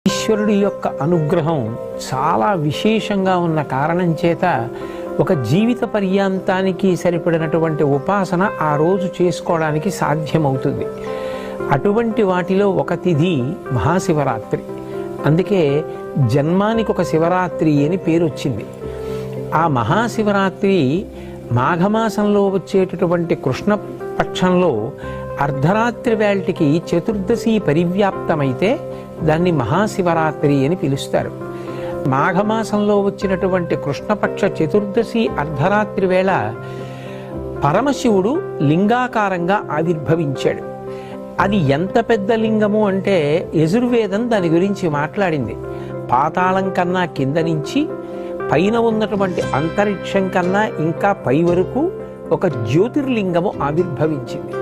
ఈశ్వరుడి యొక్క అనుగ్రహం చాలా విశేషంగా ఉన్న కారణం చేత ఒక జీవిత పర్యాంతానికి సరిపడినటువంటి ఉపాసన ఆ రోజు చేసుకోవడానికి సాధ్యమవుతుంది. అటువంటి వాటిలో ఒక తిథి మహాశివరాత్రి. అందుకే జన్మానికి ఒక శివరాత్రి అని పేరు వచ్చింది. ఆ మహాశివరాత్రి మాఘమాసంలో వచ్చేటటువంటి కృష్ణపక్షంలో అర్ధరాత్రి వేళటికి చతుర్దశి పరివ్యాప్తమైతే దాన్ని మహాశివరాత్రి అని పిలుస్తారు. మాఘమాసంలో వచ్చినటువంటి కృష్ణపక్ష చతుర్దశి అర్ధరాత్రి వేళ పరమశివుడు లింగాకారంగా ఆవిర్భవించాడు. అది ఎంత పెద్ద లింగము అంటే యజుర్వేదం దాని గురించి మాట్లాడింది. పాతాళం కన్నా కింద నుంచి పైన ఉన్నటువంటి అంతరిక్షం కన్నా ఇంకా పై వరకు ఒక జ్యోతిర్లింగము ఆవిర్భవించింది.